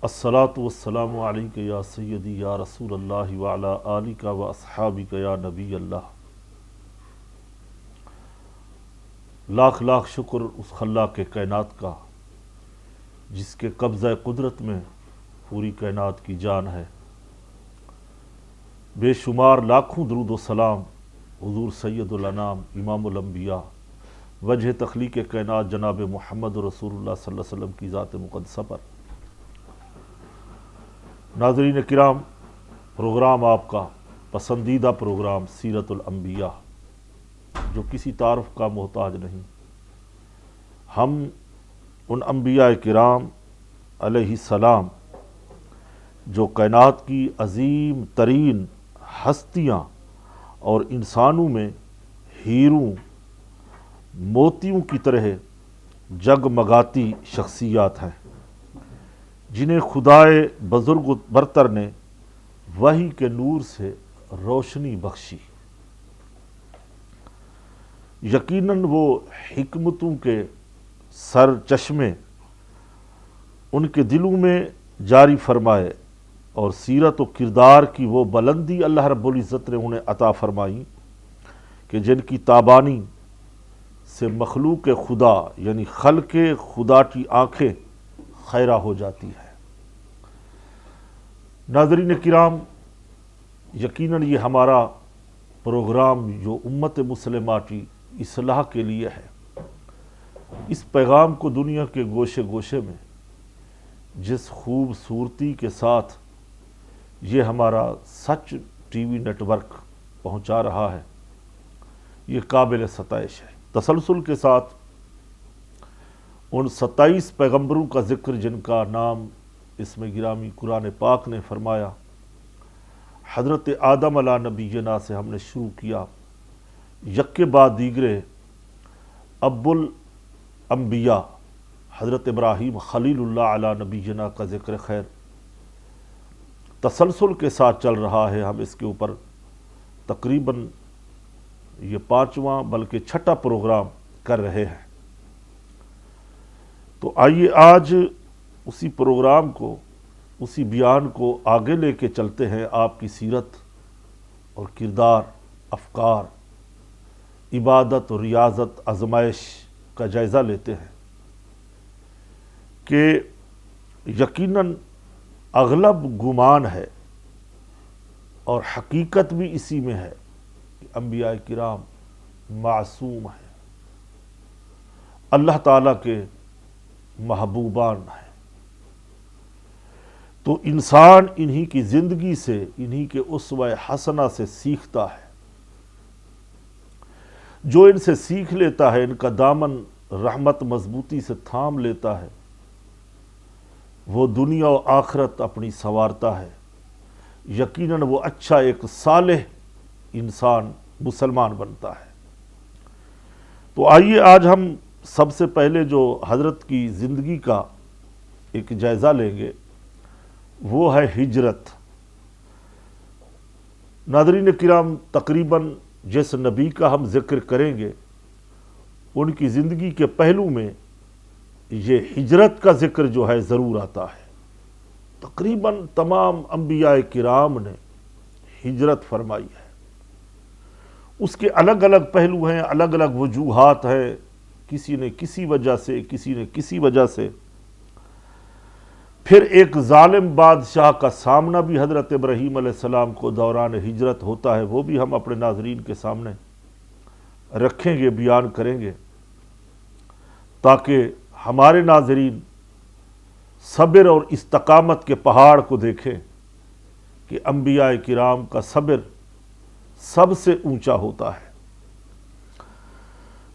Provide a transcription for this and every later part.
الصلاۃ والسلام علیک یا سیدی یا رسول اللہ وعلی آلک و اصحابک یا نبی اللہ۔ لاکھ لاکھ شکر اس خلاق کائنات کا جس کے قبضہ قدرت میں پوری کائنات کی جان ہے۔ بے شمار لاکھوں درود و سلام حضور سید الانام امام الانبیاء وجہ تخلیق کائنات جناب محمد رسول اللہ صلی اللہ علیہ وسلم کی ذات مقدسہ پر۔ ناظرین کرام، پروگرام آپ کا پسندیدہ پروگرام سیرت الانبیاء جو کسی تعارف کا محتاج نہیں۔ ہم ان انبیاء کرام علیہ السلام جو کائنات کی عظیم ترین ہستیاں اور انسانوں میں ہیروں موتیوں کی طرح جگمگاتی شخصیات ہیں، جنہیں خدائے بزرگ و برتر نے وحی کے نور سے روشنی بخشی۔ یقیناً وہ حکمتوں کے سر چشمے ان کے دلوں میں جاری فرمائے اور سیرت و کردار کی وہ بلندی اللہ رب العزت نے انہیں عطا فرمائی کہ جن کی تابانی سے مخلوق خدا یعنی خلق خدا کی آنکھیں خیرہ ہو جاتی ہے۔ ناظرین کرام، یقیناً یہ ہمارا پروگرام جو امت مسلمہ کی اصلاح کے لیے ہے، اس پیغام کو دنیا کے گوشے گوشے میں جس خوبصورتی کے ساتھ یہ ہمارا سچ ٹی وی نیٹ ورک پہنچا رہا ہے، یہ قابل ستائش ہے۔ تسلسل کے ساتھ ان 27 پیغمبروں کا ذکر جن کا نام اس میں گرامی قرآن پاک نے فرمایا، حضرت آدم علیہ نبینا سے ہم نے شروع کیا، یکے بعد دیگرے ابو الانبیاء حضرت ابراہیم خلیل اللہ علیہ نبینا کا ذکر خیر تسلسل کے ساتھ چل رہا ہے۔ ہم اس کے اوپر تقریباً یہ 5واں بلکہ 6واں پروگرام کر رہے ہیں۔ تو آئیے آج اسی پروگرام کو، اسی بیان کو آگے لے کے چلتے ہیں، آپ کی سیرت اور کردار، افکار، عبادت اور ریاضت، آزمائش کا جائزہ لیتے ہیں کہ یقیناً اغلب گمان ہے اور حقیقت بھی اسی میں ہے کہ انبیاء کرام معصوم ہیں، اللہ تعالیٰ کے محبوبان ہیں۔ تو انسان انہی کی زندگی سے، انہی کے اسوہ حسنہ سے سیکھتا ہے۔ جو ان سے سیکھ لیتا ہے، ان کا دامن رحمت مضبوطی سے تھام لیتا ہے، وہ دنیا و آخرت اپنی سنوارتا ہے۔ یقیناً وہ اچھا ایک صالح انسان مسلمان بنتا ہے۔ تو آئیے آج ہم سب سے پہلے جو حضرت کی زندگی کا ایک جائزہ لیں گے وہ ہے ہجرت۔ ناظرین کرام، تقریباً جس نبی کا ہم ذکر کریں گے ان کی زندگی کے پہلو میں یہ ہجرت کا ذکر جو ہے ضرور آتا ہے۔ تقریباً تمام انبیاء کرام نے ہجرت فرمائی ہے۔ اس کے الگ الگ پہلو ہیں، الگ الگ وجوہات ہیں، کسی نے کسی وجہ سے، کسی نے کسی وجہ سے۔ پھر ایک ظالم بادشاہ کا سامنا بھی حضرت ابراہیم علیہ السلام کو دوران ہجرت ہوتا ہے، وہ بھی ہم اپنے ناظرین کے سامنے رکھیں گے، بیان کریں گے، تاکہ ہمارے ناظرین صبر اور استقامت کے پہاڑ کو دیکھیں کہ انبیاء کرام کا صبر سب سے اونچا ہوتا ہے۔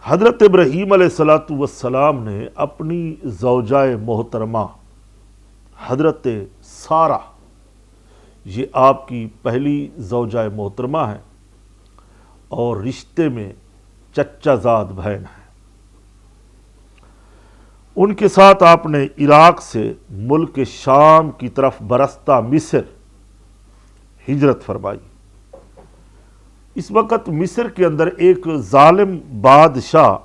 حضرت ابراہیم علیہ السلام نے اپنی زوجہ محترمہ حضرت سارہ، یہ آپ کی پہلی زوجہ محترمہ ہیں اور رشتے میں چچا زاد بہن ہیں، ان کے ساتھ آپ نے عراق سے ملک شام کی طرف برستہ مصر ہجرت فرمائی۔ اس وقت مصر کے اندر ایک ظالم بادشاہ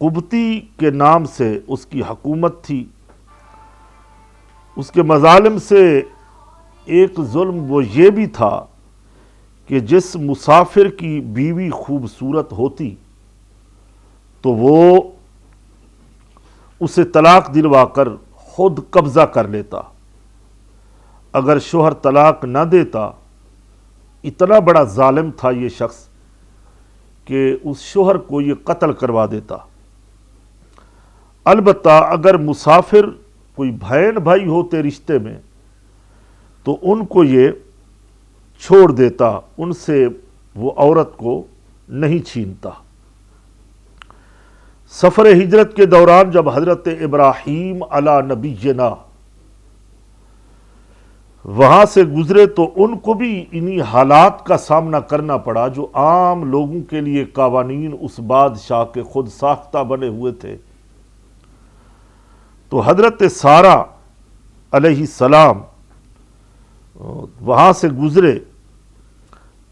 قبطی کے نام سے اس کی حکومت تھی، اس کے مظالم سے ایک ظلم وہ یہ بھی تھا کہ جس مسافر کی بیوی خوبصورت ہوتی تو وہ اسے طلاق دلوا کر خود قبضہ کر لیتا، اگر شوہر طلاق نہ دیتا، اتنا بڑا ظالم تھا یہ شخص کہ اس شوہر کو یہ قتل کروا دیتا۔ البتہ اگر مسافر کوئی بہن بھائی ہوتے رشتے میں تو ان کو یہ چھوڑ دیتا، ان سے وہ عورت کو نہیں چھینتا۔ سفر ہجرت کے دوران جب حضرت ابراہیم علی نبینا وہاں سے گزرے تو ان کو بھی انہی حالات کا سامنا کرنا پڑا جو عام لوگوں کے لیے قوانین اس بادشاہ کے خود ساختہ بنے ہوئے تھے۔ تو حضرت سارہ علیہ السلام وہاں سے گزرے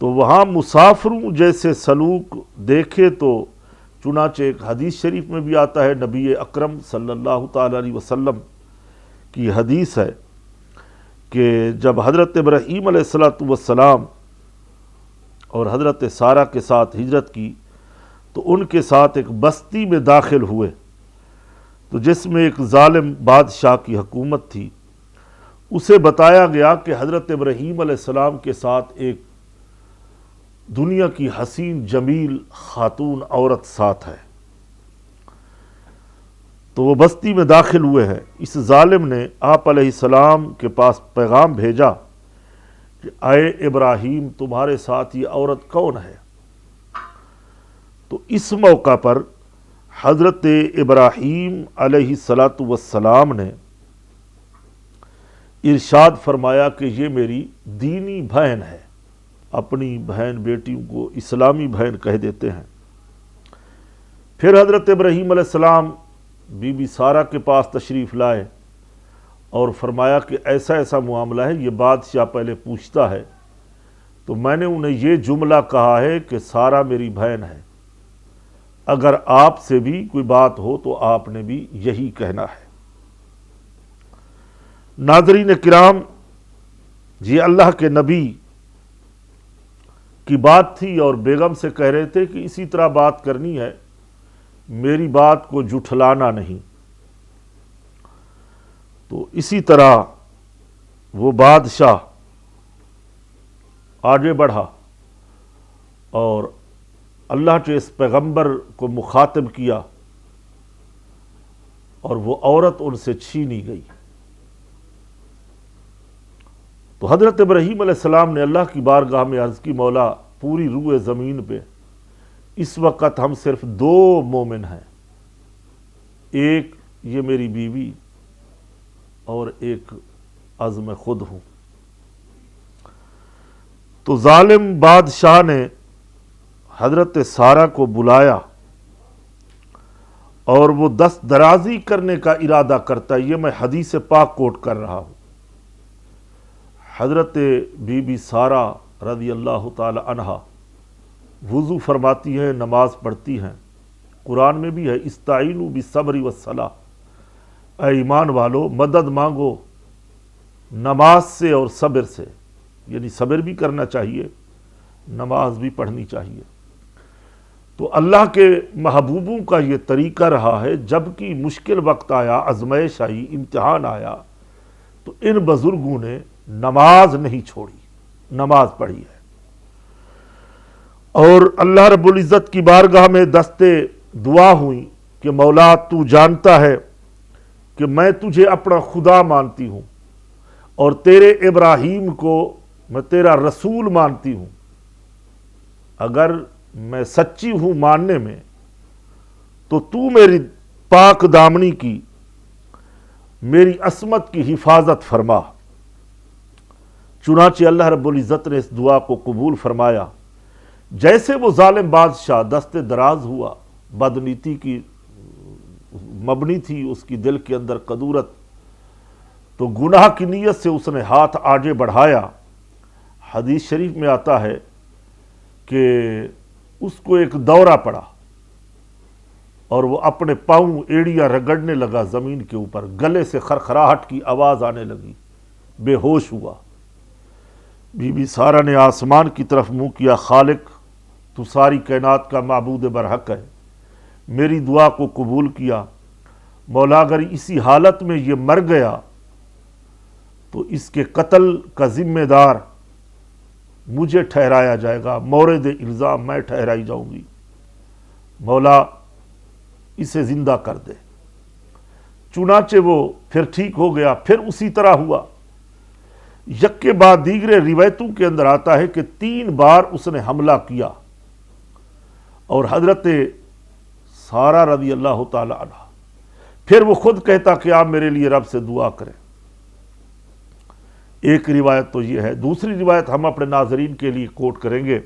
تو وہاں مسافروں جیسے سلوک دیکھے تو چنانچہ ایک حدیث شریف میں بھی آتا ہے، نبی اکرم صلی اللہ تعالی علیہ وسلم کی حدیث ہے کہ جب حضرت ابراہیم علیہ السلام اور حضرت سارہ کے ساتھ ہجرت کی تو ان کے ساتھ ایک بستی میں داخل ہوئے، تو جس میں ایک ظالم بادشاہ کی حکومت تھی، اسے بتایا گیا کہ حضرت ابراہیم علیہ السلام کے ساتھ ایک دنیا کی حسین جمیل خاتون عورت ساتھ ہے۔ تو وہ بستی میں داخل ہوئے ہیں، اس ظالم نے آپ علیہ السلام کے پاس پیغام بھیجا کہ اے ابراہیم، تمہارے ساتھ یہ عورت کون ہے؟ تو اس موقع پر حضرت ابراہیم علیہ السلام نے ارشاد فرمایا کہ یہ میری دینی بہن ہے، اپنی بہن بیٹیوں کو اسلامی بہن کہہ دیتے ہیں۔ پھر حضرت ابراہیم علیہ السلام بی بی سارہ کے پاس تشریف لائے اور فرمایا کہ ایسا ایسا معاملہ ہے، یہ بادشاہ پہلے پوچھتا ہے تو میں نے انہیں یہ جملہ کہا ہے کہ سارہ میری بہن ہے، اگر آپ سے بھی کوئی بات ہو تو آپ نے بھی یہی کہنا ہے۔ ناظرین کرام، یہ اللہ کے نبی کی بات تھی اور بیگم سے کہہ رہے تھے کہ اسی طرح بات کرنی ہے، میری بات کو جھٹلانا نہیں۔ تو اسی طرح وہ بادشاہ آگے بڑھا اور اللہ کے اس پیغمبر کو مخاطب کیا اور وہ عورت ان سے چھینی گئی۔ تو حضرت ابراہیم علیہ السلام نے اللہ کی بارگاہ میں عرض کی، مولا پوری روئے زمین پہ اس وقت ہم صرف دو مومن ہیں، ایک یہ میری بیوی اور ایک از میں خود ہوں۔ تو ظالم بادشاہ نے حضرت سارہ کو بلایا اور وہ دست درازی کرنے کا ارادہ کرتا ہے، یہ میں حدیث پاک کوٹ کر رہا ہوں۔ حضرت بی بی سارہ رضی اللہ تعالی عنہا وضو فرماتی ہیں، نماز پڑھتی ہیں، قرآن میں بھی ہے استعینوا بالصبر والصلاۃ، اے ایمان والو مدد مانگو نماز سے اور صبر سے، یعنی صبر بھی کرنا چاہیے، نماز بھی پڑھنی چاہیے۔ تو اللہ کے محبوبوں کا یہ طریقہ رہا ہے، جب کہ مشکل وقت آیا، آزمائش آئی، امتحان آیا، تو ان بزرگوں نے نماز نہیں چھوڑی، نماز پڑھی ہے۔ اور اللہ رب العزت کی بارگاہ میں دستے دعا ہوئی کہ مولا تو جانتا ہے کہ میں تجھے اپنا خدا مانتی ہوں اور تیرے ابراہیم کو میں تیرا رسول مانتی ہوں، اگر میں سچی ہوں ماننے میں تو تو میری پاک دامنی کی، میری عصمت کی حفاظت فرما۔ چنانچہ اللہ رب العزت نے اس دعا کو قبول فرمایا۔ جیسے وہ ظالم بادشاہ دست دراز ہوا، بدنیتی کی مبنی تھی اس کی دل کے اندر قدورت، تو گناہ کی نیت سے اس نے ہاتھ آگے بڑھایا۔ حدیث شریف میں آتا ہے کہ اس کو ایک دورہ پڑا اور وہ اپنے پاؤں ایڑیاں رگڑنے لگا زمین کے اوپر، گلے سے خرخراہٹ کی آواز آنے لگی، بے ہوش ہوا۔ بی بی سارہ نے آسمان کی طرف منہ کیا، خالق تو ساری کائنات کا معبود برحق ہے، میری دعا کو قبول کیا۔ مولا اگر اسی حالت میں یہ مر گیا تو اس کے قتل کا ذمہ دار مجھے ٹھہرایا جائے گا، مورد الزام میں ٹھہرائی جاؤں گی، مولا اسے زندہ کر دے۔ چنانچہ وہ پھر ٹھیک ہو گیا، پھر اسی طرح ہوا۔ یک کے بعد دیگر روایتوں کے اندر آتا ہے کہ 3 بار اس نے حملہ کیا، اور حضرت سارہ رضی اللہ تعالی عنہ پھر وہ خود کہتا کہ آپ میرے لیے رب سے دعا کریں۔ ایک روایت تو یہ ہے۔ دوسری روایت ہم اپنے ناظرین کے لیے کوٹ کریں گے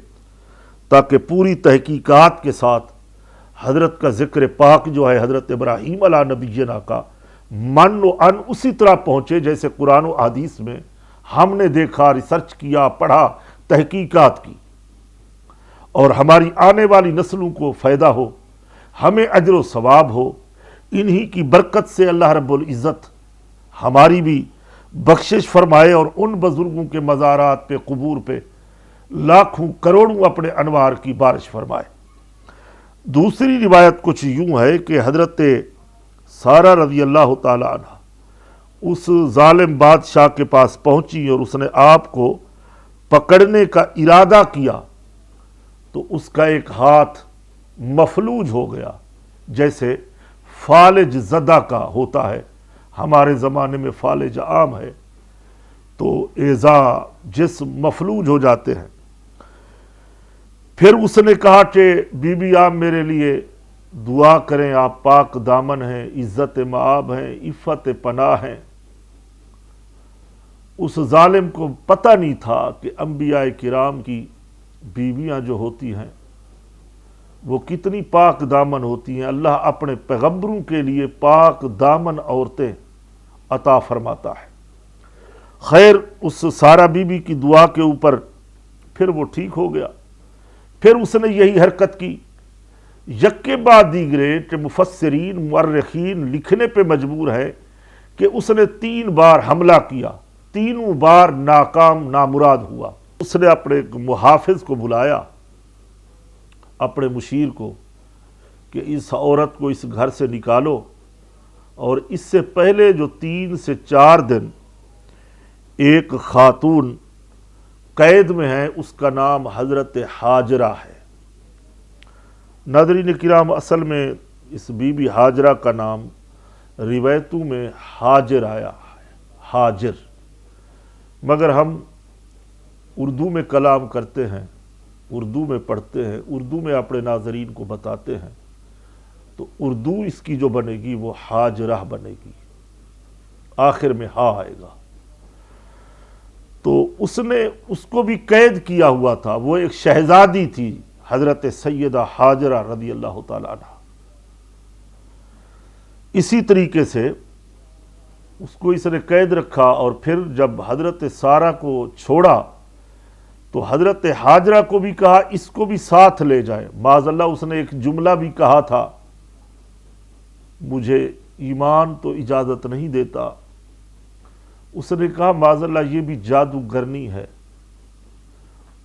تاکہ پوری تحقیقات کے ساتھ حضرت کا ذکر پاک جو ہے حضرت ابراہیم علیہ نبینا کا من و ان اسی طرح پہنچے جیسے قرآن و حدیث میں ہم نے دیکھا، ریسرچ کیا، پڑھا، تحقیقات کی، اور ہماری آنے والی نسلوں کو فائدہ ہو، ہمیں اجر و ثواب ہو۔ انہی کی برکت سے اللہ رب العزت ہماری بھی بخشش فرمائے اور ان بزرگوں کے مزارات پہ، قبور پہ لاکھوں کروڑوں اپنے انوار کی بارش فرمائے۔ دوسری روایت کچھ یوں ہے کہ حضرت سارہ رضی اللہ تعالی عنہ اس ظالم بادشاہ کے پاس پہنچی اور اس نے آپ کو پکڑنے کا ارادہ کیا تو اس کا ایک ہاتھ مفلوج ہو گیا، جیسے فالج زدہ کا ہوتا ہے، ہمارے زمانے میں فالج عام ہے، تو اعضاء جسم مفلوج ہو جاتے ہیں۔ پھر اس نے کہا کہ بی بی آپ میرے لیے دعا کریں، آپ پاک دامن ہیں، عزت مآب ہیں، عفت پناہ ہیں۔ اس ظالم کو پتہ نہیں تھا کہ انبیاء کرام کی بیویاں جو ہوتی ہیں وہ کتنی پاک دامن ہوتی ہیں۔ اللہ اپنے پیغمبروں کے لیے پاک دامن عورتیں عطا فرماتا ہے۔ خیر، اس سارہ بی بی کی دعا کے اوپر پھر وہ ٹھیک ہو گیا۔ پھر اس نے یہی حرکت کی۔ یک کے بعد دیگرے کہ مفسرین مورخین لکھنے پہ مجبور ہے کہ اس نے 3 بار حملہ کیا، تینوں بار ناکام نامراد ہوا۔ اس نے اپنے محافظ کو بلایا، اپنے مشیر کو، کہ اس عورت کو اس گھر سے نکالو، اور اس سے پہلے جو 3 سے 4 دن ایک خاتون قید میں ہے، اس کا نام حضرت حاجرہ ہے۔ ناظرین کرام، اصل میں اس بی بی حاجرہ کا نام روایتوں میں حاجر آیا ہے، حاجر، مگر ہم اردو میں کلام کرتے ہیں، اردو میں پڑھتے ہیں، اردو میں اپنے ناظرین کو بتاتے ہیں، تو اردو اس کی جو بنے گی وہ حاجرہ بنے گی، آخر میں ہا آئے گا۔ تو اس نے اس کو بھی قید کیا ہوا تھا، وہ ایک شہزادی تھی، حضرت سیدہ حاجرہ رضی اللہ تعالی عنہ۔ اسی طریقے سے اس کو اس نے قید رکھا، اور پھر جب حضرت سارہ کو چھوڑا تو حضرت حاجرہ کو بھی کہا اس کو بھی ساتھ لے جائے۔ معاذ اللہ اس نے ایک جملہ بھی کہا تھا، مجھے ایمان تو اجازت نہیں دیتا۔ اس نے کہا معاذ اللہ یہ بھی جادوگرنی ہے۔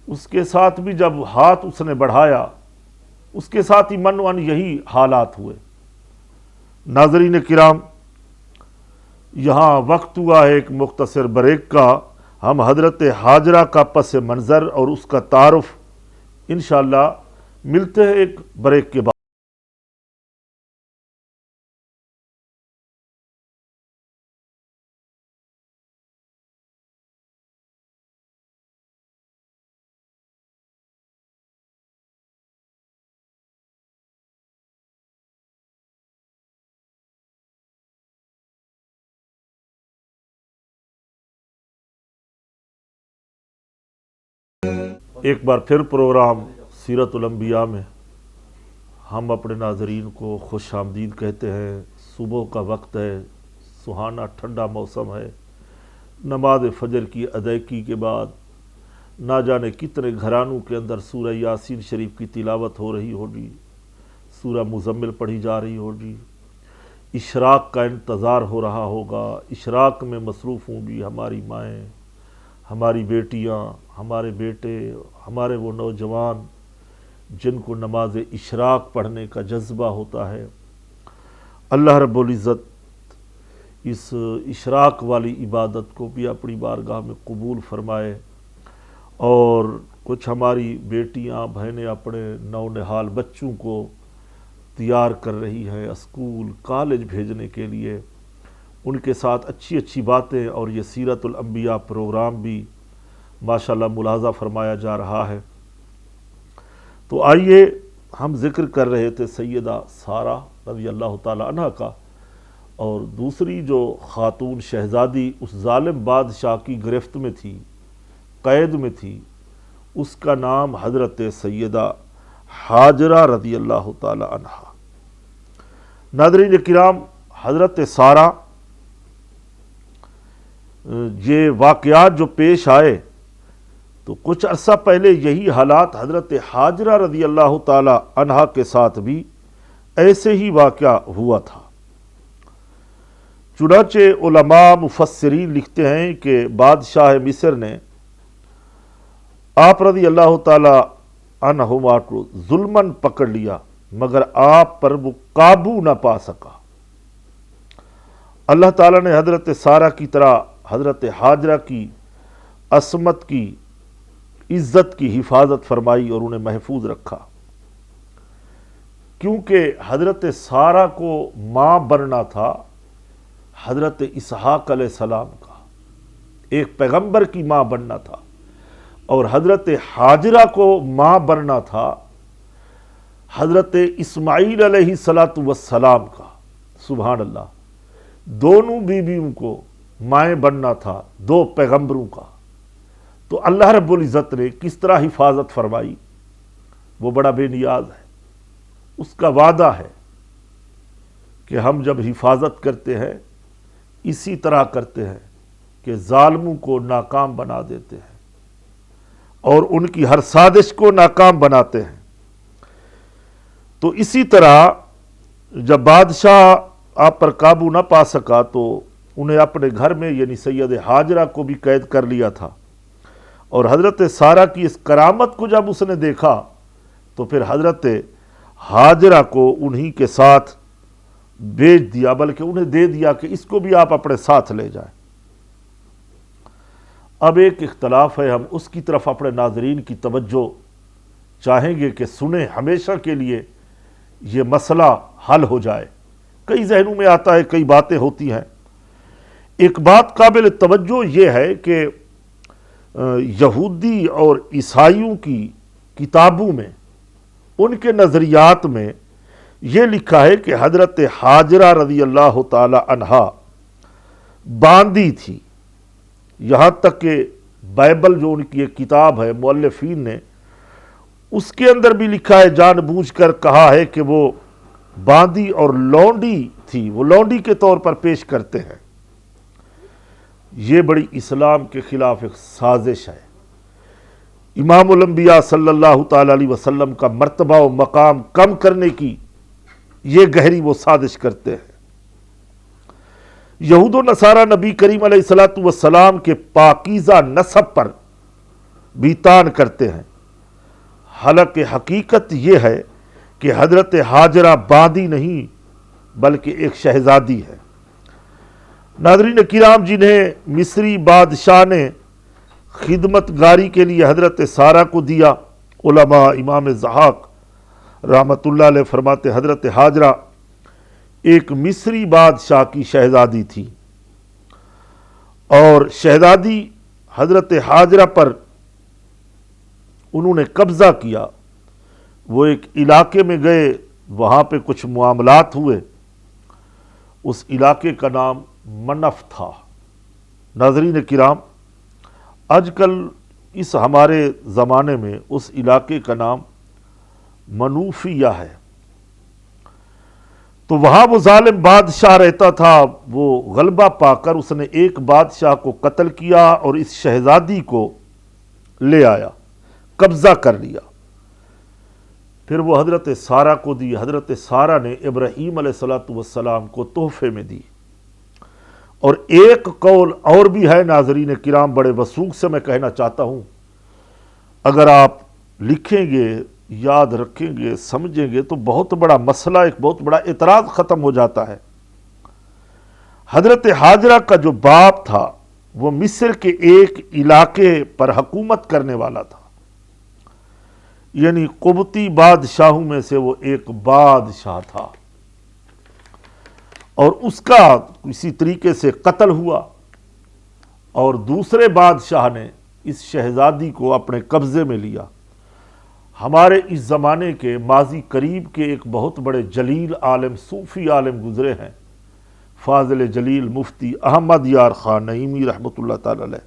اس کے ساتھ بھی جب ہاتھ اس نے بڑھایا، اس کے ساتھ ہی من و ان یہی حالات ہوئے۔ ناظرین کرام، یہاں وقت ہوا ہے ایک مختصر بریک کا۔ ہم حضرت حاجرہ کا پس منظر اور اس کا تعارف انشاءاللہ ملتے ہیں ایک بریک کے بعد۔ ایک بار پھر پروگرام سیرت الانبیاء میں ہم اپنے ناظرین کو خوش آمدید کہتے ہیں۔ صبح کا وقت ہے، سہانا ٹھنڈا موسم ہے، نماز فجر کی ادائیگی کے بعد نہ جانے کتنے گھرانوں کے اندر سورہ یاسین شریف کی تلاوت ہو رہی ہوگی، سورہ مزمل پڑھی جا رہی ہوگی، اشراق کا انتظار ہو رہا ہوگا، اشراق میں مصروف ہوں گی ہماری مائیں، ہماری بیٹیاں، ہمارے بیٹے، ہمارے وہ نوجوان جن کو نماز اشراق پڑھنے کا جذبہ ہوتا ہے۔ اللہ رب العزت اس اشراق والی عبادت کو بھی اپنی بارگاہ میں قبول فرمائے، اور کچھ ہماری بیٹیاں بہنیں اپنے نونہال بچوں کو تیار کر رہی ہیں اسکول کالج بھیجنے کے لیے، ان کے ساتھ اچھی اچھی باتیں اور یہ سیرت الانبیاء پروگرام بھی ماشاءاللہ ملاحظہ فرمایا جا رہا ہے۔ تو آئیے، ہم ذکر کر رہے تھے سیدہ سارہ رضی اللہ تعالی عنہ کا، اور دوسری جو خاتون شہزادی اس ظالم بادشاہ کی گرفت میں تھی، قید میں تھی، اس کا نام حضرت سیدہ ہاجرہ رضی اللہ تعالی عنہ۔ ناظرین کرام، حضرت سارہ یہ واقعات جو پیش آئے تو کچھ عرصہ پہلے یہی حالات حضرت ہاجرہ رضی اللہ تعالی عنہ کے ساتھ بھی ایسے ہی واقعہ ہوا تھا۔ چنانچہ علماء مفسرین لکھتے ہیں کہ بادشاہ مصر نے آپ رضی اللہ تعالی عنہما کو ظلماً پکڑ لیا، مگر آپ پر وہ قابو نہ پا سکا۔ اللہ تعالیٰ نے حضرت سارہ کی طرح حضرت ہاجرہ کی عصمت کی، عزت کی حفاظت فرمائی اور انہیں محفوظ رکھا، کیونکہ حضرت سارہ کو ماں بننا تھا حضرت اسحاق علیہ السلام کا، ایک پیغمبر کی ماں بننا تھا، اور حضرت ہاجرہ کو ماں بننا تھا حضرت اسماعیل علیہ السلام کا۔ سبحان اللہ، دونوں بیویوں کو مائیں بننا تھا دو پیغمبروں کا۔ تو اللہ رب العزت نے کس طرح حفاظت فرمائی، وہ بڑا بے نیاز ہے۔ اس کا وعدہ ہے کہ ہم جب حفاظت کرتے ہیں اسی طرح کرتے ہیں کہ ظالموں کو ناکام بنا دیتے ہیں اور ان کی ہر سازش کو ناکام بناتے ہیں۔ تو اسی طرح جب بادشاہ آپ پر قابو نہ پا سکا تو انہیں اپنے گھر میں یعنی سید ہاجرہ کو بھی قید کر لیا تھا، اور حضرت سارہ کی اس کرامت کو جب اس نے دیکھا تو پھر حضرت ہاجرہ کو انہی کے ساتھ بھیج دیا، بلکہ انہیں دے دیا کہ اس کو بھی آپ اپنے ساتھ لے جائیں۔ اب ایک اختلاف ہے، ہم اس کی طرف اپنے ناظرین کی توجہ چاہیں گے کہ سنیں، ہمیشہ کے لیے یہ مسئلہ حل ہو جائے۔ کئی ذہنوں میں آتا ہے، کئی باتیں ہوتی ہیں۔ ایک بات قابل توجہ یہ ہے کہ یہودی اور عیسائیوں کی کتابوں میں، ان کے نظریات میں یہ لکھا ہے کہ حضرت ہاجرہ رضی اللہ تعالی عنہا باندی تھی، یہاں تک کہ بائبل جو ان کی ایک کتاب ہے مؤلفین نے، اس کے اندر بھی لکھا ہے، جان بوجھ کر کہا ہے کہ وہ باندی اور لونڈی تھی، وہ لونڈی کے طور پر پیش کرتے ہیں۔ یہ بڑی اسلام کے خلاف ایک سازش ہے۔ امام الانبیاء صلی اللہ تعالی علیہ وسلم کا مرتبہ و مقام کم کرنے کی یہ گہری وہ سازش کرتے ہیں۔ یہود و نصارہ نبی کریم علیہ السلام کے پاکیزہ نسب پر بھی طعن کرتے ہیں، حالانکہ حقیقت یہ ہے کہ حضرت ہاجرہ باندی نہیں بلکہ ایک شہزادی ہے۔ ناظرین کرام، جنہیں مصری بادشاہ نے خدمت گاری کے لیے حضرت سارہ کو دیا، علماء امام ضحاک رحمۃ اللہ علیہ فرماتے حضرت ہاجرہ ایک مصری بادشاہ کی شہزادی تھی، اور شہزادی حضرت ہاجرہ پر انہوں نے قبضہ کیا۔ وہ ایک علاقے میں گئے، وہاں پہ کچھ معاملات ہوئے، اس علاقے کا نام منف تھا۔ ناظرین کرام، آج کل اس ہمارے زمانے میں اس علاقے کا نام منوفیہ ہے۔ تو وہاں وہ ظالم بادشاہ رہتا تھا، وہ غلبہ پا کر اس نے ایک بادشاہ کو قتل کیا اور اس شہزادی کو لے آیا، قبضہ کر لیا۔ پھر وہ حضرت سارہ کو دی. حضرت سارہ نے ابراہیم علیہ السلام کو تحفے میں دی. اور ایک قول اور بھی ہے ناظرین کرام، بڑے وثوق سے میں کہنا چاہتا ہوں، اگر آپ لکھیں گے، یاد رکھیں گے، سمجھیں گے تو بہت بڑا مسئلہ، ایک بہت بڑا اعتراض ختم ہو جاتا ہے. حضرت ہاجرہ کا جو باپ تھا وہ مصر کے ایک علاقے پر حکومت کرنے والا تھا، یعنی قبطی بادشاہوں میں سے وہ ایک بادشاہ تھا، اور اس کا کسی طریقے سے قتل ہوا، اور دوسرے بادشاہ نے اس شہزادی کو اپنے قبضے میں لیا. ہمارے اس زمانے کے ماضی قریب کے ایک بہت بڑے جلیل عالم، صوفی عالم گزرے ہیں، فاضل جلیل مفتی احمد یار خان نعیمی رحمۃ اللہ تعالی علیہ.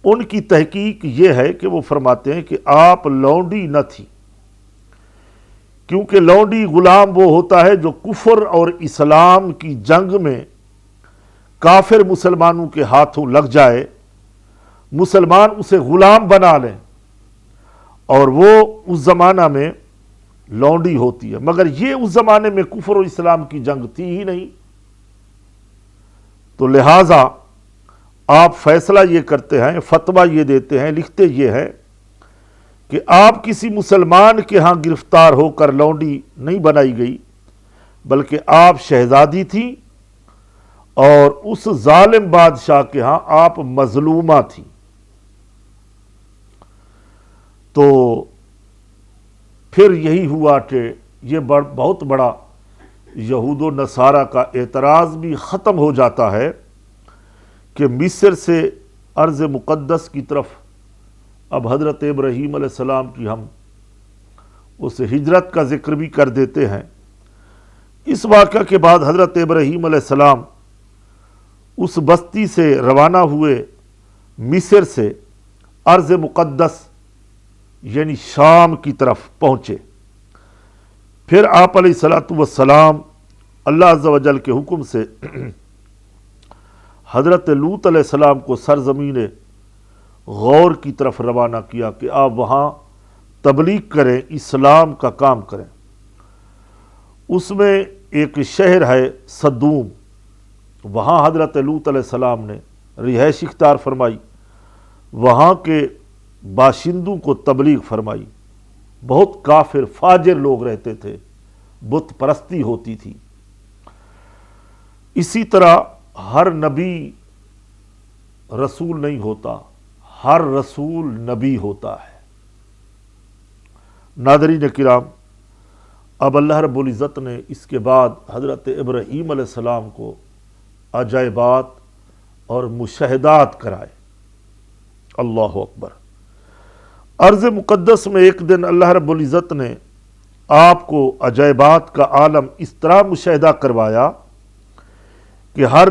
ان کی تحقیق یہ ہے کہ وہ فرماتے ہیں کہ آپ لونڈی نہ تھی، کیونکہ لونڈی غلام وہ ہوتا ہے جو کفر اور اسلام کی جنگ میں کافر مسلمانوں کے ہاتھوں لگ جائے، مسلمان اسے غلام بنا لیں، اور وہ اس زمانہ میں لونڈی ہوتی ہے. مگر یہ اس زمانے میں کفر اور اسلام کی جنگ تھی ہی نہیں، تو لہٰذا آپ فیصلہ یہ کرتے ہیں، فتویٰ یہ دیتے ہیں، لکھتے یہ ہیں کہ آپ کسی مسلمان کے ہاں گرفتار ہو کر لونڈی نہیں بنائی گئی، بلکہ آپ شہزادی تھی، اور اس ظالم بادشاہ کے ہاں آپ مظلومہ تھی. تو پھر یہی ہوا کہ یہ بہت بڑا یہود و نصارہ کا اعتراض بھی ختم ہو جاتا ہے کہ مصر سے ارض مقدس کی طرف اب حضرت ابراہیم علیہ السلام کی ہم اس ہجرت کا ذکر بھی کر دیتے ہیں. اس واقعہ کے بعد حضرت ابراہیم علیہ السلام اس بستی سے روانہ ہوئے، مصر سے ارض مقدس یعنی شام کی طرف پہنچے. پھر آپ علیہ السلام اللہ عز و جل کے حکم سے حضرت لوط علیہ السلام کو سرزمین غور کی طرف روانہ کیا کہ آپ وہاں تبلیغ کریں، اسلام کا کام کریں. اس میں ایک شہر ہے صدوم، وہاں حضرت لوط علیہ السلام نے رہائش اختیار فرمائی، وہاں کے باشندوں کو تبلیغ فرمائی. بہت کافر فاجر لوگ رہتے تھے، بت پرستی ہوتی تھی. اسی طرح ہر نبی رسول نہیں ہوتا، ہر رسول نبی ہوتا ہے. ناظرین کرام، اب اللہ رب العزت نے اس کے بعد حضرت ابراہیم علیہ السلام کو عجائبات اور مشاہدات کرائے. اللہ اکبر. ارض مقدس میں ایک دن اللہ رب العزت نے آپ کو عجائبات کا عالم اس طرح مشاہدہ کروایا کہ ہر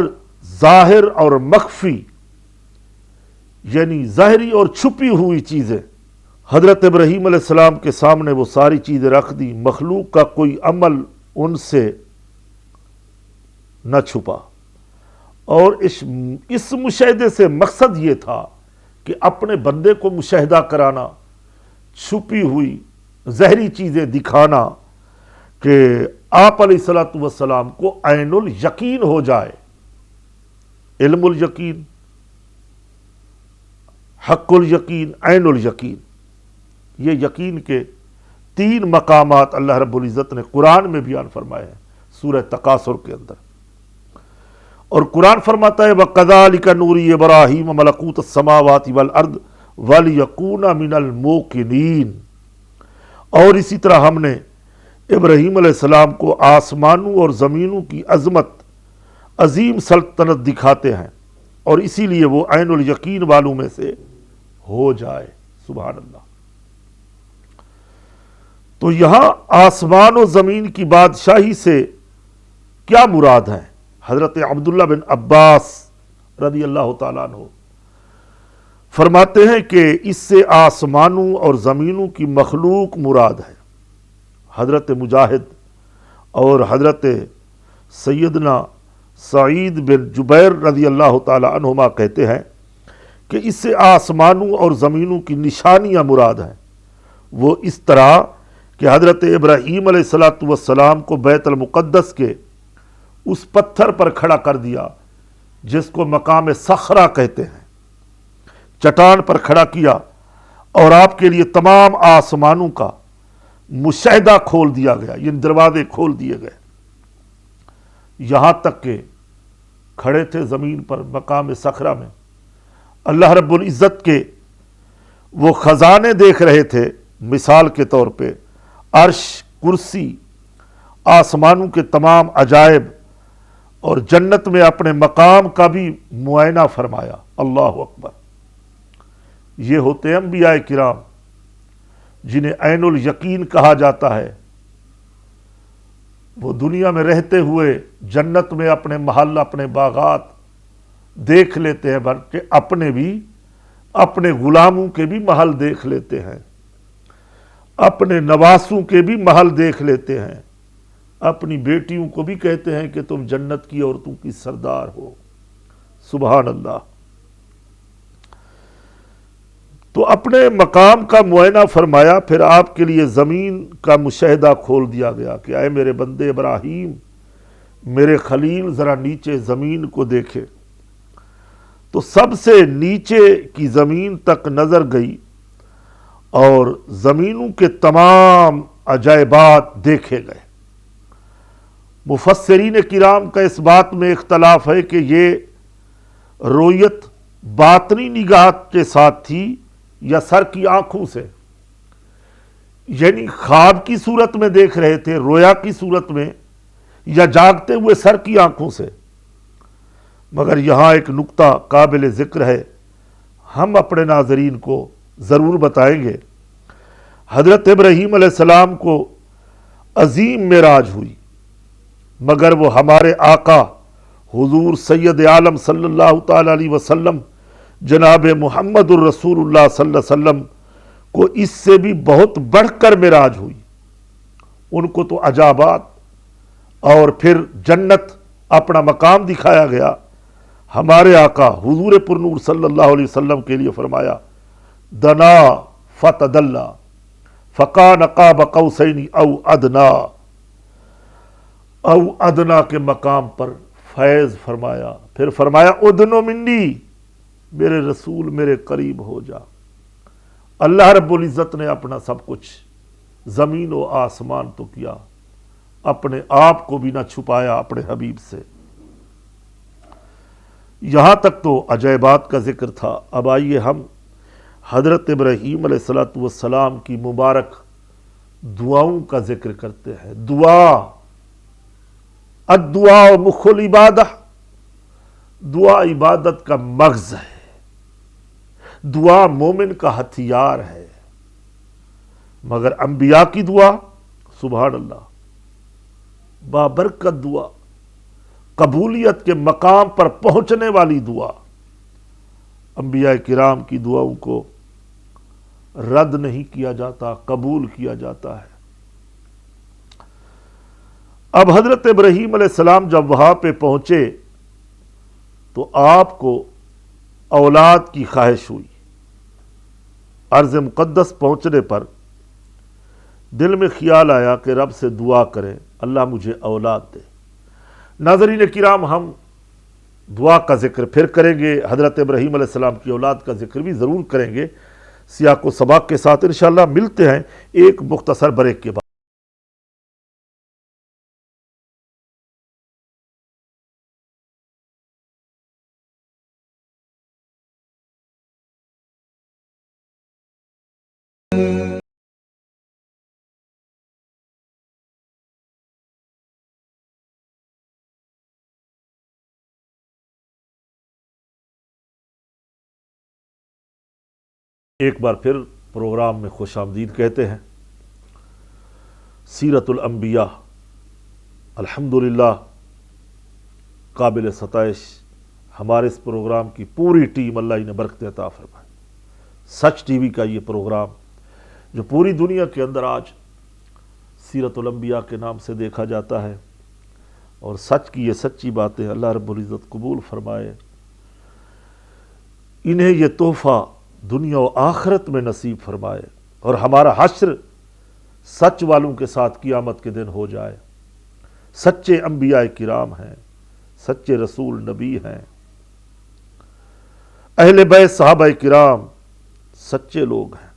ظاہر اور مخفی یعنی ظاہری اور چھپی ہوئی چیزیں حضرت ابراہیم علیہ السلام کے سامنے وہ ساری چیزیں رکھ دی. مخلوق کا کوئی عمل ان سے نہ چھپا. اور اس مشاہدے سے مقصد یہ تھا کہ اپنے بندے کو مشاہدہ کرانا، چھپی ہوئی ظاہری چیزیں دکھانا کہ آپ علیہ السلام کو عین الیقین ہو جائے. علم الیقین، حق الیقین، عین الیقین، یہ یقین کے 3 مقامات اللہ رب العزت نے قرآن میں بیان فرمائے ہیں، سورہ تکاثر کے اندر. اور قرآن فرماتا ہے وَكَذَلِكَ نُورِي إِبْرَاهِيمَ مَلَكُوتَ السَّمَاوَاتِ وَالْأَرْضِ وَلِيَكُونَ مِنَ الْمُوقِنِينَ. اور اسی طرح ہم نے ابراہیم علیہ السلام کو آسمانوں اور زمینوں کی عظمت، عظیم سلطنت دکھاتے ہیں، اور اسی لیے وہ عین الیقین والوں میں سے ہو جائے. سبحان اللہ. تو یہاں آسمان و زمین کی بادشاہی سے کیا مراد ہے؟ حضرت عبداللہ بن عباس رضی اللہ تعالیٰ عنہ فرماتے ہیں کہ اس سے آسمانوں اور زمینوں کی مخلوق مراد ہے. حضرت مجاہد اور حضرت سیدنا سعید بن جبیر رضی اللہ تعالیٰ عنہما کہتے ہیں کہ اس سے آسمانوں اور زمینوں کی نشانیاں مراد ہیں. وہ اس طرح کہ حضرت ابراہیم علیہ الصلوۃ والسلام کو بیت المقدس کے اس پتھر پر کھڑا کر دیا جس کو مقام صخرہ کہتے ہیں، چٹان پر کھڑا کیا اور آپ کے لیے تمام آسمانوں کا مشاہدہ کھول دیا گیا، یہ دروازے کھول دیے گئے، یہاں تک کہ کھڑے تھے زمین پر مقام صخرہ میں، اللہ رب العزت کے وہ خزانے دیکھ رہے تھے، مثال کے طور پہ عرش، کرسی، آسمانوں کے تمام عجائب، اور جنت میں اپنے مقام کا بھی معائنہ فرمایا۔ اللہ اکبر! یہ ہوتے ہیں انبیاء کرام جنہیں عین الیقین کہا جاتا ہے۔ وہ دنیا میں رہتے ہوئے جنت میں اپنے محل، اپنے باغات دیکھ لیتے ہیں، بلکہ اپنے بھی، اپنے غلاموں کے بھی محل دیکھ لیتے ہیں، اپنے نواسوں کے بھی محل دیکھ لیتے ہیں، اپنی بیٹیوں کو بھی کہتے ہیں کہ تم جنت کی عورتوں کی سردار ہو۔ سبحان اللہ! تو اپنے مقام کا معائنہ فرمایا، پھر آپ کے لیے زمین کا مشاہدہ کھول دیا گیا کہ اے میرے بندے ابراہیم، میرے خلیل، ذرا نیچے زمین کو دیکھے۔ تو سب سے نیچے کی زمین تک نظر گئی اور زمینوں کے تمام عجائبات دیکھے گئے۔ مفسرین کرام کا اس بات میں اختلاف ہے کہ یہ رؤیت باطنی نگاہ کے ساتھ تھی یا سر کی آنکھوں سے، یعنی خواب کی صورت میں دیکھ رہے تھے، رویا کی صورت میں، یا جاگتے ہوئے سر کی آنکھوں سے۔ مگر یہاں ایک نکتہ قابل ذکر ہے، ہم اپنے ناظرین کو ضرور بتائیں گے۔ حضرت ابراہیم علیہ السلام کو عظیم معراج ہوئی، مگر وہ ہمارے آقا حضور سید عالم صلی اللہ تعالی علیہ وسلم جناب محمد الرسول اللہ صلی اللہ علیہ وسلم کو اس سے بھی بہت بڑھ کر معراج ہوئی۔ ان کو تو عجائبات اور پھر جنت، اپنا مقام دکھایا گیا۔ ہمارے آقا حضور پرنور صلی اللہ علیہ وسلم کے لیے فرمایا دنا فتدلی فکان قاب قوسین او ادنا، او ادنا کے مقام پر فیض فرمایا، پھر فرمایا ادنو منی، میرے رسول میرے قریب ہو جا۔ اللہ رب العزت نے اپنا سب کچھ زمین و آسمان تو کیا، اپنے آپ کو بھی نہ چھپایا اپنے حبیب سے۔ یہاں تک تو عجائبات کا ذکر تھا۔ اب آئیے ہم حضرت ابراہیم علیہ الصلوۃ والسلام کی مبارک دعاؤں کا ذکر کرتے ہیں۔ دعا، الدعاء مخ العبادہ، دعا عبادت کا مغز ہے، دعا مومن کا ہتھیار ہے۔ مگر انبیاء کی دعا، سبحان اللہ، بابرکت دعا، قبولیت کے مقام پر پہنچنے والی دعا، انبیاء کرام کی دعاؤں کو رد نہیں کیا جاتا، قبول کیا جاتا ہے۔ اب حضرت ابراہیم علیہ السلام جب وہاں پہ پہنچے تو آپ کو اولاد کی خواہش ہوئی۔ ارض مقدس پہنچنے پر دل میں خیال آیا کہ رب سے دعا کریں، اللہ مجھے اولاد دے۔ ناظرین کرام، ہم دعا کا ذکر پھر کریں گے، حضرت ابراہیم علیہ السلام کی اولاد کا ذکر بھی ضرور کریں گے سیاق و سباق کے ساتھ۔ انشاءاللہ ملتے ہیں ایک مختصر بریک کے بعد۔ ایک بار پھر پروگرام میں خوش آمدید کہتے ہیں۔ سیرت الانبیاء الحمدللہ قابل ستائش، ہمارے اس پروگرام کی پوری ٹیم اللہ انہیں برکت عطا فرمائے۔ سچ ٹی وی کا یہ پروگرام جو پوری دنیا کے اندر آج سیرت الانبیاء کے نام سے دیکھا جاتا ہے، اور سچ کی یہ سچی باتیں اللہ رب العزت قبول فرمائے، انہیں یہ تحفہ دنیا و آخرت میں نصیب فرمائے، اور ہمارا حشر سچ والوں کے ساتھ قیامت کے دن ہو جائے۔ سچے انبیاء کرام ہیں، سچے رسول نبی ہیں، اہل بیت صحابہ کرام سچے لوگ ہیں۔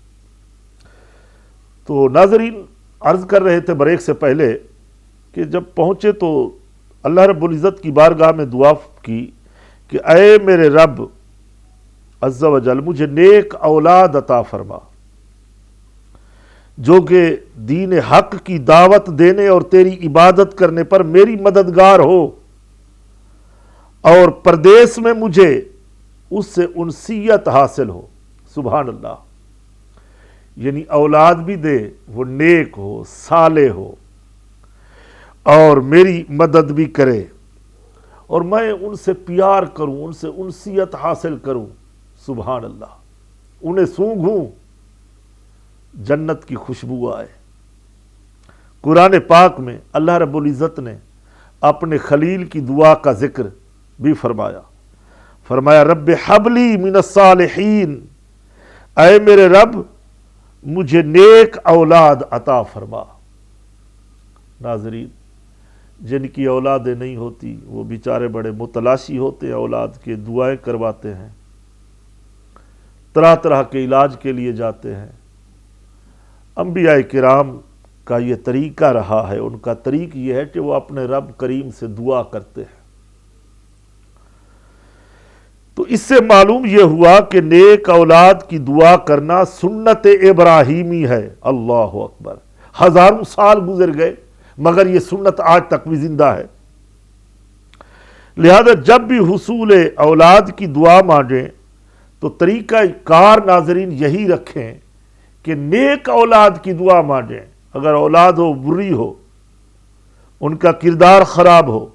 تو ناظرین، عرض کر رہے تھے بریک سے پہلے کہ جب پہنچے تو اللہ رب العزت کی بارگاہ میں دعا کی کہ اے میرے رب عز و جل، مجھے نیک اولاد عطا فرما جو کہ دین حق کی دعوت دینے اور تیری عبادت کرنے پر میری مددگار ہو، اور پردیس میں مجھے اس سے انسیت حاصل ہو۔ سبحان اللہ، یعنی اولاد بھی دے وہ نیک ہو، صالح ہو، اور میری مدد بھی کرے، اور میں ان سے پیار کروں، ان سے انسیت حاصل کروں۔ سبحان اللہ، انہیں سونگھوں، جنت کی خوشبو آئے۔ قرآن پاک میں اللہ رب العزت نے اپنے خلیل کی دعا کا ذکر بھی فرمایا رب حبلی من الصالحین، اے میرے رب مجھے نیک اولاد عطا فرما۔ ناظرین، جن کی اولادیں نہیں ہوتی وہ بیچارے بڑے متلاشی ہوتے ہیں، اولاد کے دعائیں کرواتے ہیں، طرح طرح کے علاج کے لیے جاتے ہیں۔ انبیاء کرام کا یہ طریقہ رہا ہے، ان کا طریق یہ ہے کہ وہ اپنے رب کریم سے دعا کرتے ہیں۔ تو اس سے معلوم یہ ہوا کہ نیک اولاد کی دعا کرنا سنت ابراہیمی ہے۔ اللہ اکبر، ہزاروں سال گزر گئے مگر یہ سنت آج تک بھی زندہ ہے۔ لہذا جب بھی حصول اولاد کی دعا مانگیں تو طریقہ کار ناظرین یہی رکھیں کہ نیک اولاد کی دعا مانگیں۔ اگر اولاد ہو بری ہو، ان کا کردار خراب ہو،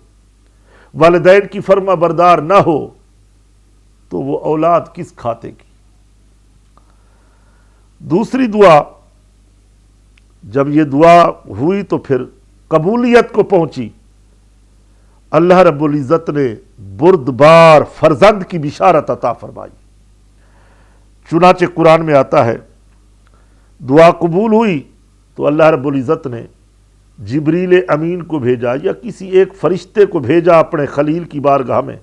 والدین کی فرما بردار نہ ہو، تو وہ اولاد کس کھاتے کی۔ دوسری دعا، جب یہ دعا ہوئی تو پھر قبولیت کو پہنچی۔ اللہ رب العزت نے بردبار فرزند کی بشارت عطا فرمائی۔ چنانچہ قرآن میں آتا ہے دعا قبول ہوئی تو اللہ رب العزت نے جبریل امین کو بھیجا، یا کسی ایک فرشتے کو بھیجا اپنے خلیل کی بارگاہ میں،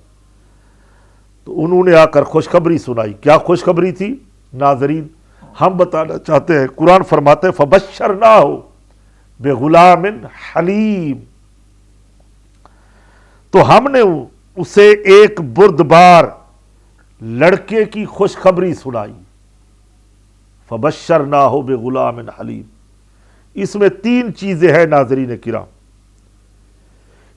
تو انہوں نے آ کر خوشخبری سنائی۔ کیا خوشخبری تھی ناظرین؟ ہم بتانا چاہتے ہیں۔ قرآن فرماتے ہیں فَبَشَّرْنَاهُ بِغُلَامٍ حَلِيمٍ، تو ہم نے اسے ایک بردبار لڑکے کی خوشخبری سنائی۔ فَبَشَّرْنَاهُ بِغُلَامٍ حَلِيمٍ، اس میں تین چیزیں ہیں ناظرین کرام۔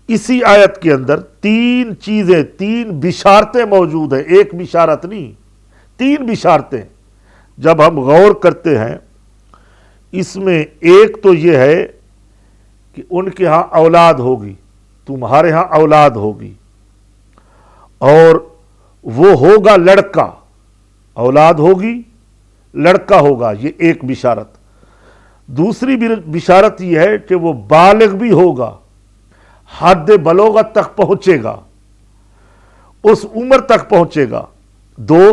اسی آیت کے اندر تین چیزیں، تین بشارتیں موجود ہیں، ایک بشارت نہیں، تین بشارتیں جب ہم غور کرتے ہیں اس میں ایک تو یہ ہے کہ ان کے ہاں اولاد ہوگی، تمہارے ہاں اولاد ہوگی، اور وہ ہوگا لڑکا، اولاد ہوگی لڑکا ہوگا، یہ ایک بشارت۔ دوسری بشارت یہ ہے کہ وہ بالغ بھی ہوگا، حد بلوغت تک پہنچے گا، اس عمر تک پہنچے گا۔ دو،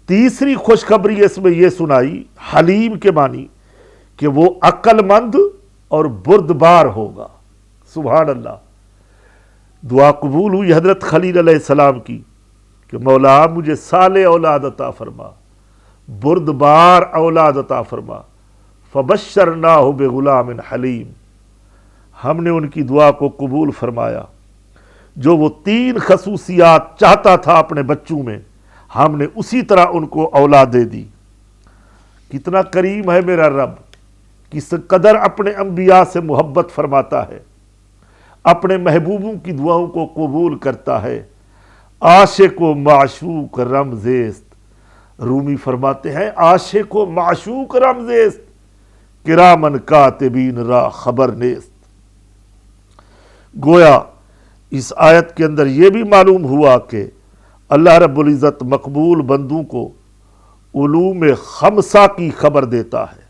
تیسری خوشخبری اس میں یہ سنائی حلیم کے معنی کہ وہ عقل مند اور بردبار ہوگا۔ سبحان اللہ، دعا قبول ہوئی حضرت خلیل علیہ السلام کی کہ مولا مجھے صالح اولاد عطا فرما، بردبار اولاد عطا فرما۔ فَبَشَّرْنَاهُ بِغُلَامٍ حَلِيمٍ، ہم نے ان کی دعا کو قبول فرمایا۔ جو وہ تین خصوصیات چاہتا تھا اپنے بچوں میں، ہم نے اسی طرح ان کو اولاد دے دی۔ کتنا کریم ہے میرا رب، کس قدر اپنے انبیاء سے محبت فرماتا ہے، اپنے محبوبوں کی دعاؤں کو قبول کرتا ہے۔ عاشق و معشوق رمزیست، رومی فرماتے ہیں عاشق و معشوق رمزیست، کرامن کاتبین را خبر نیست۔ گویا اس آیت کے اندر یہ بھی معلوم ہوا کہ اللہ رب العزت مقبول بندوں کو علوم خمسہ کی خبر دیتا ہے،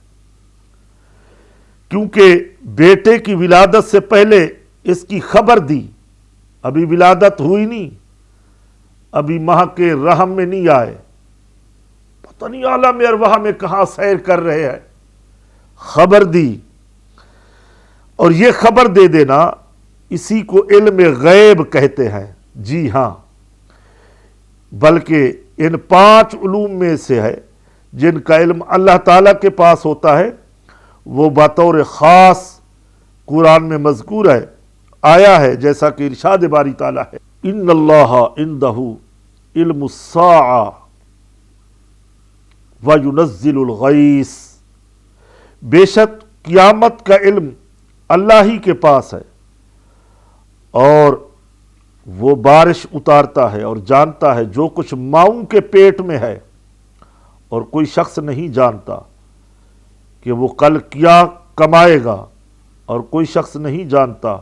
کیونکہ بیٹے کی ولادت سے پہلے اس کی خبر دی۔ ابھی ولادت ہوئی نہیں، ابھی ماں کے رحم میں نہیں آئے، پتہ نہیں عالم ارواح میں کہاں سیر کر رہے ہیں، خبر دی اور یہ خبر دے دینا، اسی کو علم غیب کہتے ہیں۔ جی ہاں، بلکہ ان 5 علوم میں سے ہے جن کا علم اللہ تعالیٰ کے پاس ہوتا ہے، وہ بطور خاص قرآن میں مذکور ہے، آیا ہے، جیسا کہ ارشاد باری تعالیٰ ہے، ان اللہ عندہ علم الساعہ وینزل الغیث، بے شک قیامت کا علم اللہ ہی کے پاس ہے، اور وہ بارش اتارتا ہے اور جانتا ہے جو کچھ ماؤں کے پیٹ میں ہے، اور کوئی شخص نہیں جانتا کہ وہ کل کیا کمائے گا، اور کوئی شخص نہیں جانتا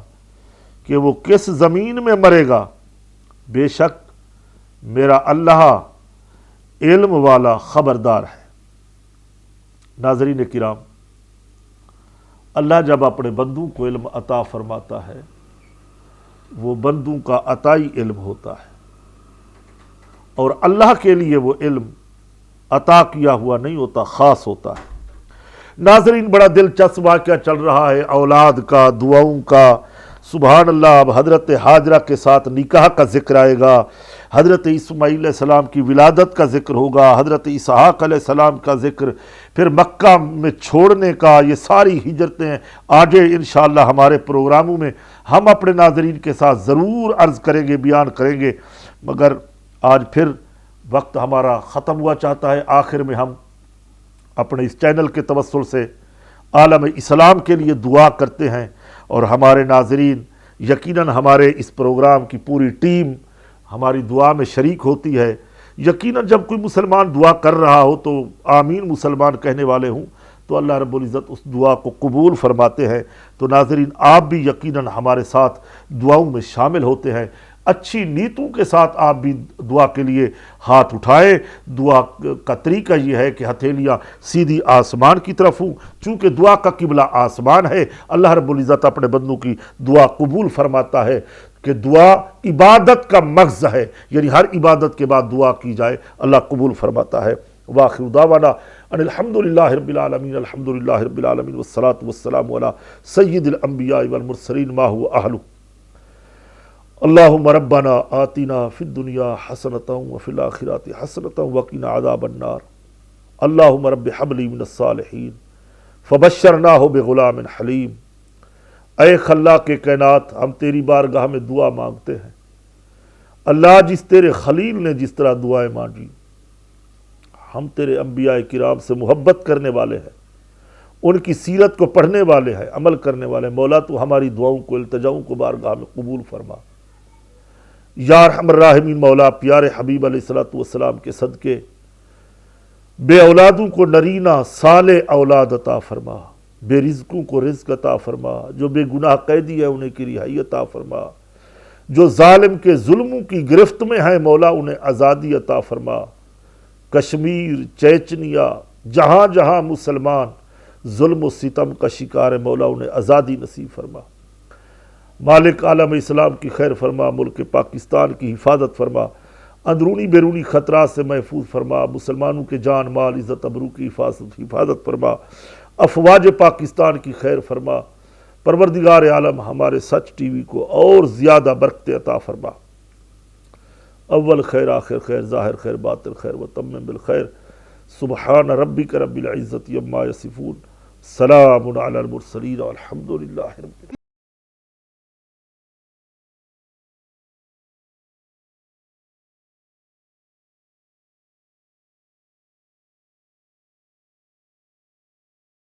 کہ وہ کس زمین میں مرے گا، بے شک میرا اللہ علم والا خبردار ہے۔ ناظرین کرام، اللہ جب اپنے بندوں کو علم عطا فرماتا ہے، وہ بندوں کا عطائی علم ہوتا ہے، اور اللہ کے لیے وہ علم عطا کیا ہوا نہیں ہوتا، خاص ہوتا ہے۔ ناظرین، بڑا دلچسپ واقعہ چل رہا ہے اولاد کا، دعاؤں کا۔ سبحان اللہ، اب حضرت ہاجرہ کے ساتھ نکاح کا ذکر آئے گا، حضرت اسماعیل علیہ السلام کی ولادت کا ذکر ہوگا، حضرت اسحاق علیہ السلام کا ذکر، پھر مکہ میں چھوڑنے کا، یہ ساری ہجرتیں آگے انشاءاللہ ہمارے پروگراموں میں ہم اپنے ناظرین کے ساتھ ضرور عرض کریں گے، بیان کریں گے، مگر آج پھر وقت ہمارا ختم ہوا چاہتا ہے۔ آخر میں ہم اپنے اس چینل کے توسل سے عالم اسلام کے لیے دعا کرتے ہیں، اور ہمارے ناظرین یقیناً ہمارے اس پروگرام کی پوری ٹیم ہماری دعا میں شریک ہوتی ہے۔ یقیناً جب کوئی مسلمان دعا کر رہا ہو تو آمین مسلمان کہنے والے ہوں تو اللہ رب العزت اس دعا کو قبول فرماتے ہیں۔ تو ناظرین، آپ بھی یقیناً ہمارے ساتھ دعاؤں میں شامل ہوتے ہیں، اچھی نیتوں کے ساتھ آپ بھی دعا کے لیے ہاتھ اٹھائیں۔ دعا کا طریقہ یہ ہے کہ ہتھیلیاں سیدھی آسمان کی طرف ہوں، چونکہ دعا کا قبلہ آسمان ہے۔ اللہ رب العزت اپنے بندوں کی دعا قبول فرماتا ہے کہ دعا عبادت کا مغز ہے، یعنی ہر عبادت کے بعد دعا کی جائے، اللہ قبول فرماتا ہے۔ وآخر دعوانا ان الحمدللہ رب العالمین، الحمدللہ رب العالمین، والصلاة والسلام علی سید الانبیاء والمرسلین ما هو اہلہ۔ اللہم ربنا آتنا فی الدنیا حسنۃ وفی الآخرۃ حسنۃ وقنا عذاب النار۔ اللہم رب حب لی من الصالحین فبشرناہ بغلام حلیم۔ اے خلاق کائنات، ہم تیری بارگاہ میں دعا مانگتے ہیں، اللہ جس تیرے خلیل نے جس طرح دعائیں مانگی، ہم تیرے انبیاء کرام سے محبت کرنے والے ہیں، ان کی سیرت کو پڑھنے والے ہیں، عمل کرنے والے ہیں۔ مولا تو ہماری دعاؤں کو، التجاؤں کو بارگاہ میں قبول فرما۔ یا ارحم الراحمین، مولا پیارے حبیب علیہ السلام کے صدقے بے اولادوں کو نرینہ صالح اولاد عطا فرما، بے رزقوں کو رزق عطا فرما، جو بے گناہ قیدی ہے انہیں کی رہائی عطا فرما، جو ظالم کے ظلموں کی گرفت میں ہیں مولا انہیں آزادی عطا فرما۔ کشمیر، چیچنیا، جہاں جہاں مسلمان ظلم و ستم کا شکار ہے مولا انہیں آزادی نصیب فرما۔ مالک عالم اسلام کی خیر فرما، ملک پاکستان کی حفاظت فرما، اندرونی بیرونی خطرات سے محفوظ فرما، مسلمانوں کے جان مال عزت ابرو کی حفاظت فرما، افواج پاکستان کی خیر فرما۔ پروردگار عالم ہمارے سچ ٹی وی کو اور زیادہ برکت عطا فرما، اول خیر آخر خیر ظاہر خیر باطن خیر وتمم بالخیر۔ سبحان ربک رب العزت عما یصفون، سلام علی المرسلین والحمد للہ رب العالمین۔